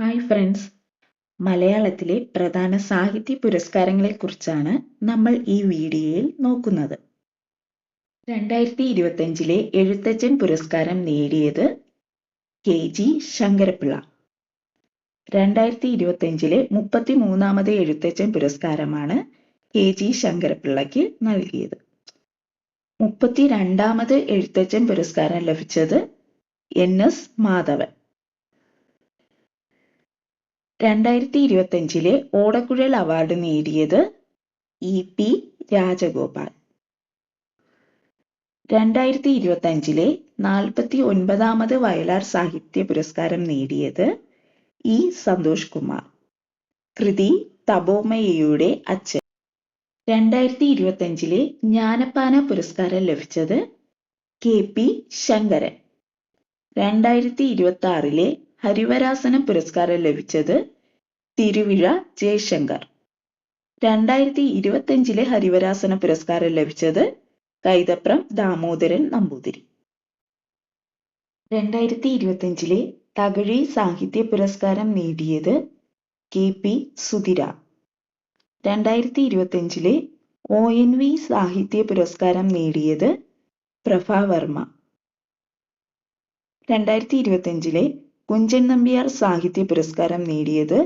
Hi friends, മലയാളത്തിലെ പ്രധാന സാഹിത്യ പുരസ്കാരങ്ങളെക്കുറിച്ചാണ് നമ്മൾ ഈ വീഡിയോയിൽ നോക്കുന്നത്. 2025 എഴുത്തച്ഛൻ പുരസ്കാരം നേടിയത് KG ശങ്കരപ്പിള്ള. 2025 33ാമത് എഴുത്തച്ഛൻ പുരസ്കാരമാണ് KG ശങ്കരപ്പിള്ളയ്ക്ക് നൽകിയത്. 32ാമത് എഴുത്തച്ഛൻ പുരസ്കാരം ലഭിച്ചത് NS മാധവൻ. 2025 ഓടക്കുഴൽ അവാർഡ് നേടിയത് EP രാജഗോപാൽ. 2025 49ാമത് വയലാർ സാഹിത്യ പുരസ്കാരം നേടിയത് E സന്തോഷ് കുമാർ. കൃതി തപോമയയുടെ അച്ഛൻ. 2025 ജ്ഞാനപ്പാന പുരസ്കാരം ലഭിച്ചത് KP ശങ്കരൻ. 2026 ഹരിവരാസനം പുരസ്കാരം ലഭിച്ചത് തിരുവിഴ ജയശങ്കർ. 2025 ഹരിവരാസന പുരസ്കാരം ലഭിച്ചത് കൈതപ്രം ദാമോദരൻ നമ്പൂതിരി. 2025 തകഴി സാഹിത്യ പുരസ്കാരം നേടിയത് KP സുധിരാം. 2025 ONV സാഹിത്യ പുരസ്കാരം നേടിയത് പ്രഭാവർമ്മ. 2025 കുഞ്ചൻ നമ്പ്യാർ സാഹിത്യ പുരസ്കാരം നേടിയത്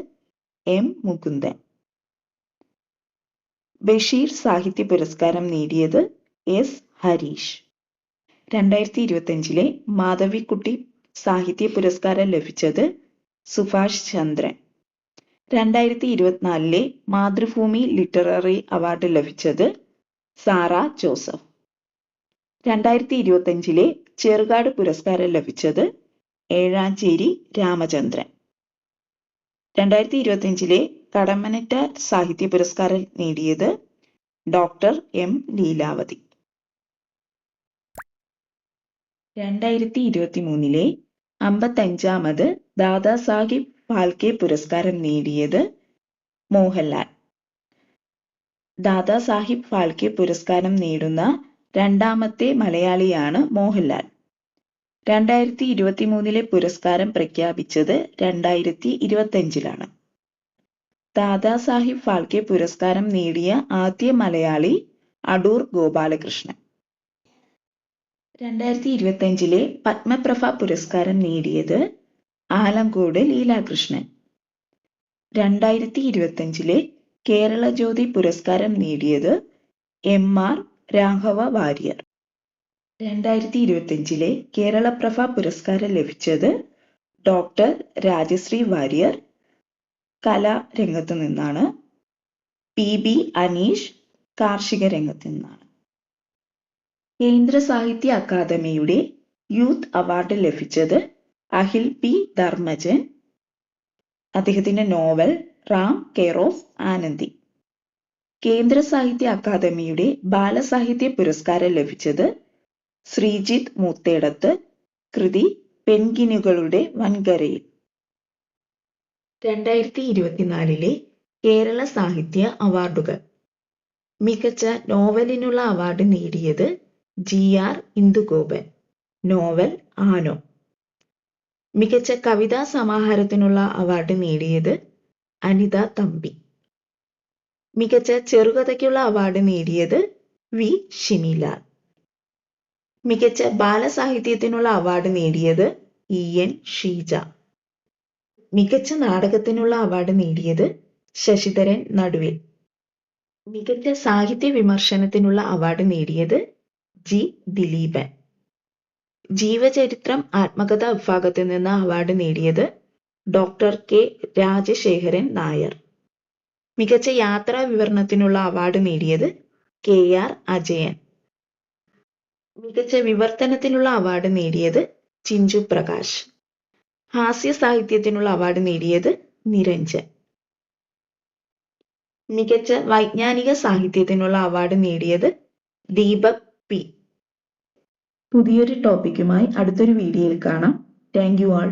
M മുകുന്ദൻ. ബഷീർ സാഹിത്യ പുരസ്കാരം നേടിയത് S ഹരീഷ്. 2025 മാധവിക്കുട്ടി സാഹിത്യ പുരസ്കാരം ലഭിച്ചത് സുഭാഷ് ചന്ദ്രൻ. 2024 മാതൃഭൂമി ലിറ്റററി അവാർഡ് ലഭിച്ചത് സാറ ജോസഫ്. 2025 ചെറുകാട് പുരസ്കാരം ലഭിച്ചത് ഏഴാഞ്ചേരി രാമചന്ദ്രൻ. 2025 കടമ്മനിട്ട സാഹിത്യ പുരസ്കാരം നേടിയത് ഡോക്ടർ M ലീലാവതി. 2023 55ാമത് ദാദാസാഹിബ് ഫാൽക്കെ പുരസ്കാരം നേടിയത് മോഹൻലാൽ. ദാദാസാഹിബ് ഫാൽക്കെ പുരസ്കാരം നേടുന്ന രണ്ടാമത്തെ മലയാളിയാണ് മോഹൻലാൽ. 2023 പുരസ്കാരം പ്രഖ്യാപിച്ചത് 2025 ദാദാസാഹിബ് ഫാൽക്കെ പുരസ്കാരം നേടിയ ആദ്യ മലയാളി അടൂർ ഗോപാലകൃഷ്ണൻ. 2025 പത്മപ്രഭ പുരസ്കാരം നേടിയത് ആലങ്കോട് ലീലാകൃഷ്ണൻ. 2025 കേരള ജ്യോതി പുരസ്കാരം നേടിയത് MR രാഘവ വാര്യർ. 2025 കേരളപ്രഭ പുരസ്കാരം ലഭിച്ചത് ഡോക്ടർ രാജശ്രീ വാര്യർ കലാരംഗത്തു നിന്നാണ്. PB അനീഷ് കാർഷിക രംഗത്തു നിന്നാണ്. കേന്ദ്ര സാഹിത്യ അക്കാദമിയുടെ യൂത്ത് അവാർഡ് ലഭിച്ചത് അഖിൽ P ധർമ്മജൻ. അദ്ദേഹത്തിന്റെ novel Ram care of Anandi. കേന്ദ്ര സാഹിത്യ അക്കാദമിയുടെ ബാലസാഹിത്യ പുരസ്കാരം ലഭിച്ചത് ശ്രീജിത്ത് മൂത്തേടത്ത്. കൃതി പെൻഗിനുകളുടെ വൻകരയിൽ. 2024 കേരള സാഹിത്യ അവാർഡുകൾ. മികച്ച നോവലിനുള്ള അവാർഡ് നേടിയത് GR ഇന്ദുഗോപൻ. നോവൽ ആനോ. മികച്ച കവിതാ സമാഹാരത്തിനുള്ള അവാർഡ് നേടിയത് അനിത തമ്പി. മികച്ച ചെറുകഥയ്ക്കുള്ള അവാർഡ് നേടിയത് V ഷിനിലാൽ. മികച്ച ബാലസാഹിത്യത്തിനുള്ള അവാർഡ് നേടിയത് EN ഷീജ. മികച്ച നാടകത്തിനുള്ള അവാർഡ് നേടിയത് ശശിധരൻ നടുവിൽ. മികച്ച സാഹിത്യ വിമർശനത്തിനുള്ള അവാർഡ് നേടിയത് G ദിലീപൻ. ജീവചരിത്രം ആത്മകഥ വിഭാഗത്തിൽ നിന്ന് അവാർഡ് നേടിയത് ഡോക്ടർ K രാജശേഖരൻ നായർ. മികച്ച യാത്രാ വിവരണത്തിനുള്ള അവാർഡ് നേടിയത് KR അജയൻ. മികച്ച വിവർത്തനത്തിനുള്ള അവാർഡ് നേടിയത് ചിഞ്ചു പ്രകാശ്. ഹാസ്യ സാഹിത്യത്തിനുള്ള അവാർഡ് നേടിയത് നിരഞ്ജൻ. മികച്ച വൈജ്ഞാനിക സാഹിത്യത്തിനുള്ള അവാർഡ് നേടിയത് ദീപക് P. പുതിയൊരു ടോപ്പിക്കുമായി അടുത്തൊരു വീഡിയോയിൽ കാണാം. Thank you all.